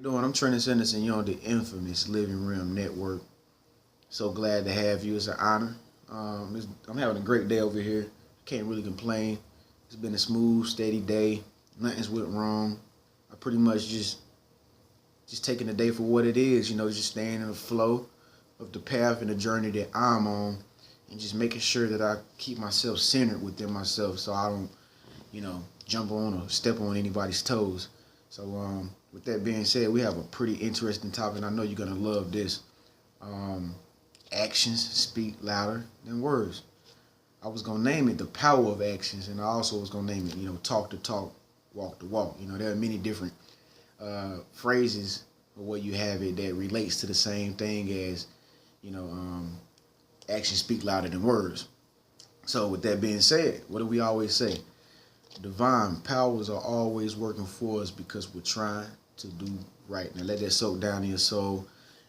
Doing? I'm Trent Anderson. You're on the infamous Living Realm Network. So glad to have you. It's an honor. I'm having a great day over here. Can't really complain. It's been a smooth, steady day. Nothing's went wrong. I pretty much just taking the day for what it is. Just staying in the flow of the path and the journey that I'm on, and just making sure that I keep myself centered within myself, so I don't, jump on or step on anybody's toes. So with that being said, we have a pretty interesting topic, and I know you're gonna love this. Um, Actions speak louder than words. I was gonna name it the power of actions, and I also was gonna name it, talk the talk, walk the walk. There are many different phrases of what you have it that relates to the same thing as, you know, um, actions speak louder than words. So with that being said, what do we always say? Divine powers are always working for us because we're trying to do right. Now let that soak down in your soul.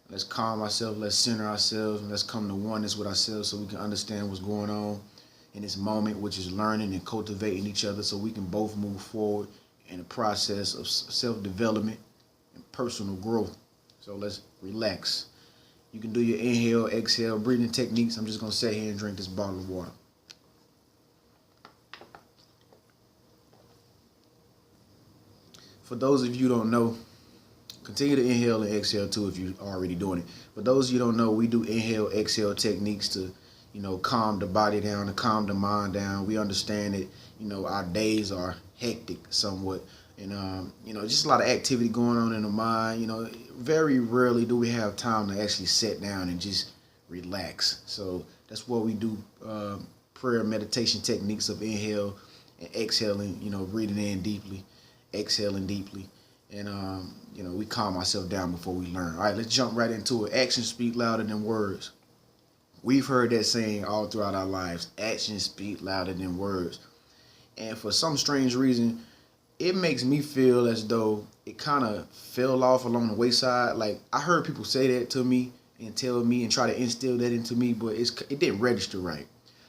Let's calm ourselves, let's center ourselves, and let's come to oneness with ourselves so we can understand what's going on in this moment, which is learning and cultivating each other so we can both move forward in the process of self-development and personal growth. So let's relax. You can do your inhale, exhale, breathing techniques. I'm just going to sit here and drink this bottle of water. For those of you who don't know, continue to inhale and exhale too if you're already doing it. For those of you who don't know, we do inhale, exhale techniques to, calm the body down, to calm the mind down. We understand that, our days are hectic somewhat. And, just a lot of activity going on in the mind. Very rarely do we have time to actually sit down and just relax. So that's what we do, prayer meditation techniques of inhale and exhaling, breathing in deeply, exhaling deeply. And, we calm ourselves down before we learn. All right, let's jump right into it. Actions speak louder than words. We've heard that saying all throughout our lives. Actions speak louder than words. And for some strange reason, it makes me feel as though it kind of fell off along the wayside. Like, I heard people say that to me and tell me and try to instill that into me, but it didn't register right.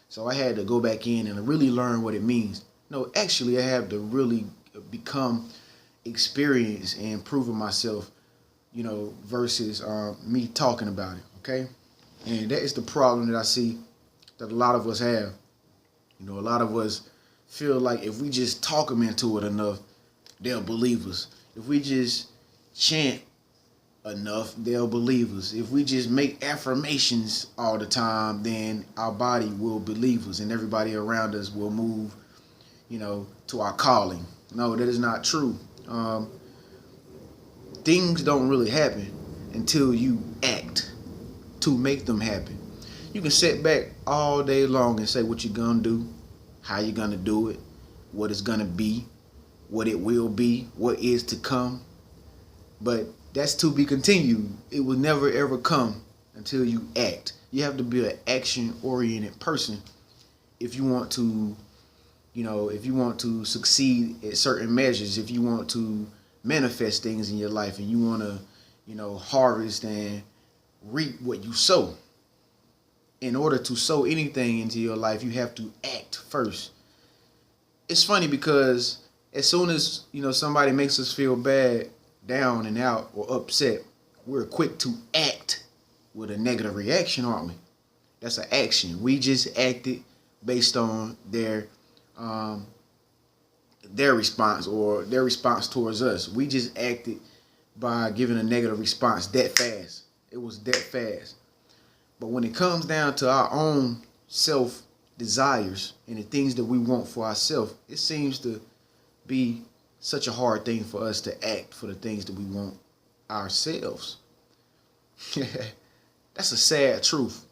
So I had to go back in and really learn what it means. No, actually, I have to really become experience and proving myself, versus me talking about it, okay? And that is the problem that I see that a lot of us have. A lot of us feel like if we just talk them into it enough, they'll believe us. If we just chant enough, they'll believe us. If we just make affirmations all the time, then our body will believe us and everybody around us will move, to our calling. No, that is not true. Things don't really happen until you act to make them happen. You can sit back all day long and say what you're gonna do, how you're gonna do it, what it's gonna be, what it will be, what is to come. But that's to be continued. It will never ever come until you act. You have to be an action oriented person if you want to, if you want to succeed at certain measures, if you want to manifest things in your life and you want to, harvest and reap what you sow. In order to sow anything into your life, you have to act first. It's funny because as soon as, somebody makes us feel bad, down and out, or upset, we're quick to act with a negative reaction, aren't we? That's an action. We just acted based on their response or their response towards us. We just acted by giving a negative response that fast. It was that fast. But when it comes down to our own self desires and the things that we want for ourselves, it seems to be such a hard thing for us to act for the things that we want ourselves. That's a sad truth.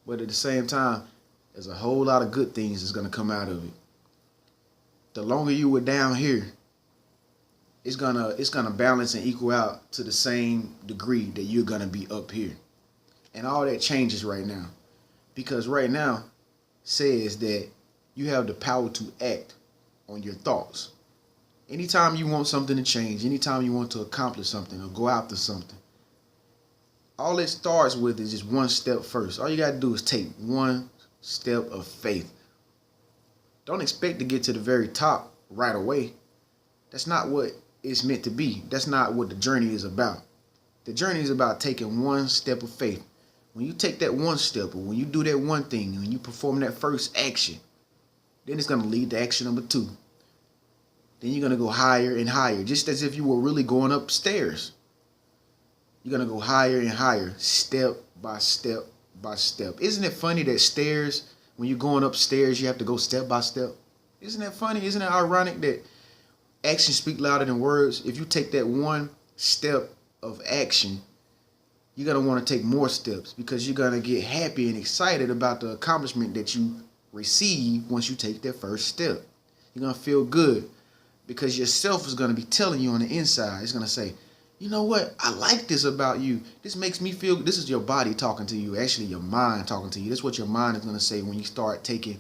But at the same time, there's a whole lot of good things that's going to come out of it. The longer you were down here, it's gonna balance and equal out to the same degree that you're gonna be up here. And all that changes right now. Because right now says that you have the power to act on your thoughts. Anytime you want something to change, anytime you want to accomplish something or go after something, all it starts with is just one step first. All you gotta do is take one step of faith. Don't expect to get to the very top right away. That's not what it's meant to be. That's not what the journey is about. The journey is about taking one step of faith. When you take that one step, or when you do that one thing, when you perform that first action, then it's going to lead to action number 2. Then you're going to go higher and higher, just as if you were really going upstairs. You're going to go higher and higher, step by step by step. Isn't it funny that stairs, when you're going upstairs, you have to go step by step? Isn't that funny? Isn't it ironic that actions speak louder than words? If you take that one step of action, you're going to want to take more steps, because you're going to get happy and excited about the accomplishment that you receive once you take that first step. You're going to feel good, because yourself is going to be telling you on the inside. It's going to say, you know what? I like this about you. This makes me feel, this is your body talking to you, actually your mind talking to you. That's what your mind is going to say when you start taking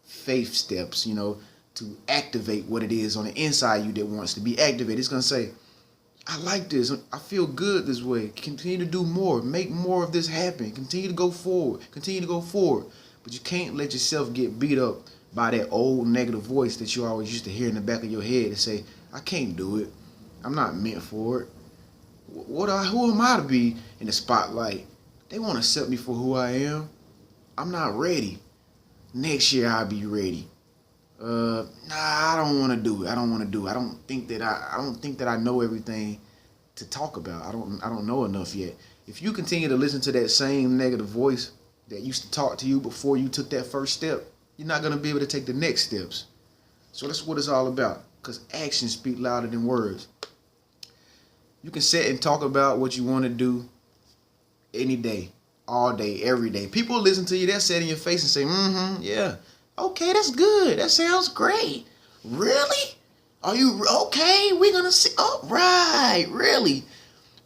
faith steps, to activate what it is on the inside you that wants to be activated. It's going to say, I like this. I feel good this way. Continue to do more. Make more of this happen. Continue to go forward. Continue to go forward. But you can't let yourself get beat up by that old negative voice that you always used to hear in the back of your head and say, I can't do it. I'm not meant for it. Who am I to be in the spotlight? They won't accept me for who I am. I'm not ready. Next year I'll be ready. I don't want to do it. I don't want to do it. I don't think that I know everything to talk about. I don't know enough yet. If you continue to listen to that same negative voice that used to talk to you before you took that first step, you're not going to be able to take the next steps. So that's what it's all about, because actions speak louder than words. You can sit and talk about what you want to do any day, all day, every day. People listen to you, they'll say it in your face and say, yeah. Okay, that's good. That sounds great. Really? Are you okay? We're gonna see. Oh, right, really.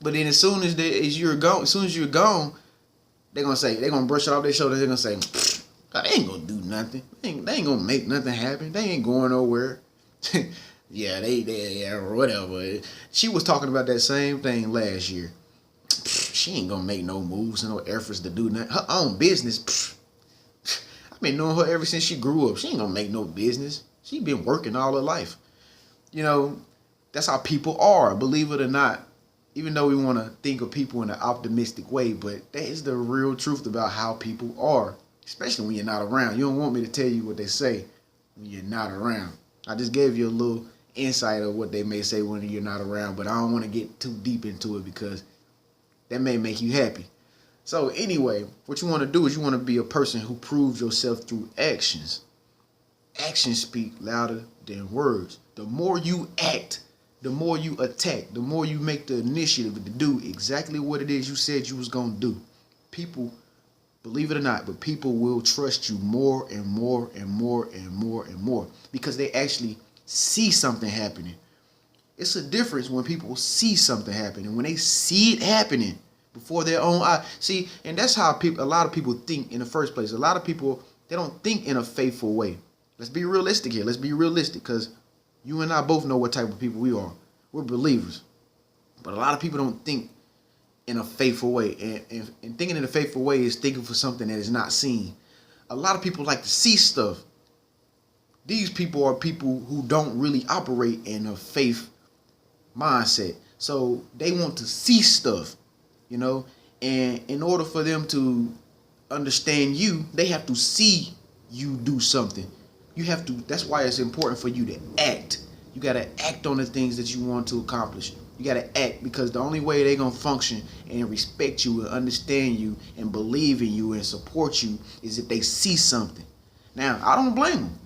But then as soon as you're gone, they're gonna brush it off their shoulders. They're gonna say, they ain't gonna do nothing. They ain't gonna make nothing happen. They ain't going nowhere. Yeah, or whatever. She was talking about that same thing last year. She ain't gonna make no moves and no efforts to do nothing. Her own business. I've been knowing her ever since she grew up. She ain't gonna make no business. She been working all her life. That's how people are, believe it or not. Even though we want to think of people in an optimistic way, but that is the real truth about how people are, especially when you're not around. You don't want me to tell you what they say when you're not around. I just gave you a little insight of what they may say when you're not around, but I don't want to get too deep into it because that may make you happy. So anyway, what you want to do is you want to be a person who proves yourself through actions. Actions speak louder than words. The more you act, the more you attack, the more you make the initiative to do exactly what it is you said you was going to do. People, believe it or not, but people will trust you more and more and more and more and more because they actually see something happening. It's a difference when people see something happening, when they see it happening before their own eyes. See, and that's how a lot of people think in the first place. A lot of people, they don't think in a faithful way. Let's be realistic here. Let's be realistic, because you and I both know what type of people we are. We're believers. But a lot of people don't think in a faithful way. And thinking in a faithful way is thinking for something that is not seen. A lot of people like to see stuff. These people are people who don't really operate in a faith mindset. So they want to see stuff. And in order for them to understand you, they have to see you do something. That's why it's important for you to act. You got to act on the things that you want to accomplish. You got to act, because the only way they're going to function and respect you and understand you and believe in you and support you is if they see something. Now, I don't blame them.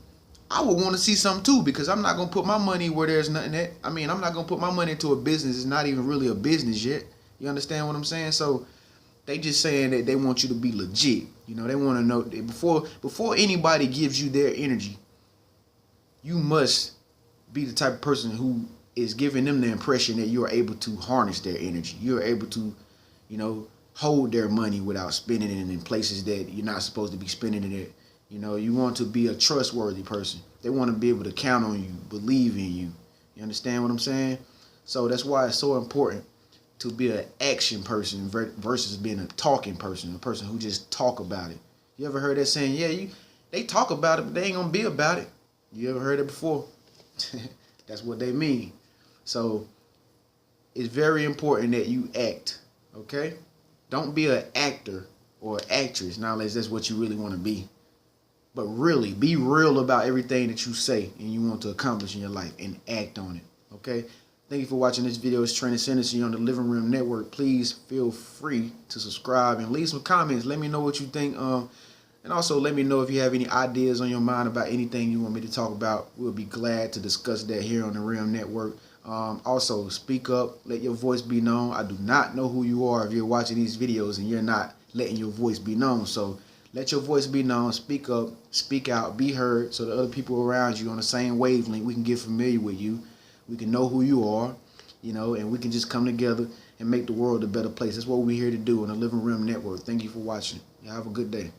I would want to see something too, because I'm not going to put my money where there's nothing at. I'm not going to put my money into a business. It's not even really a business yet. You understand what I'm saying? So they just saying that they want you to be legit. They want to know that before anybody gives you their energy, you must be the type of person who is giving them the impression that you're able to harness their energy. You're able to, hold their money without spending it in places that you're not supposed to be spending it at. You want to be a trustworthy person. They want to be able to count on you, believe in you. You understand what I'm saying? So that's why it's so important to be an action person versus being a talking person, a person who just talk about it. You ever heard that saying? Yeah, they talk about it, but they ain't gonna be about it. You ever heard it before? That's what they mean. So it's very important that you act, okay? Don't be an actor or actress, not unless that's what you really want to be. But really, be real about everything that you say and you want to accomplish in your life and act on it, okay? Thank you for watching this video. It's Trent Ascendancy on the Living Room Network. Please feel free to subscribe and leave some comments. Let me know what you think. And also let me know if you have any ideas on your mind about anything you want me to talk about. We'll be glad to discuss that here on the Realm Network. Also, speak up. Let your voice be known. I do not know who you are if you're watching these videos and you're not letting your voice be known. So let your voice be known. Speak up. Speak out. Be heard so that other people around you on the same wavelength, we can get familiar with you. We can know who you are, you know, and we can just come together and make the world a better place. That's what we're here to do on the Living Room Network. Thank you for watching. You have a good day.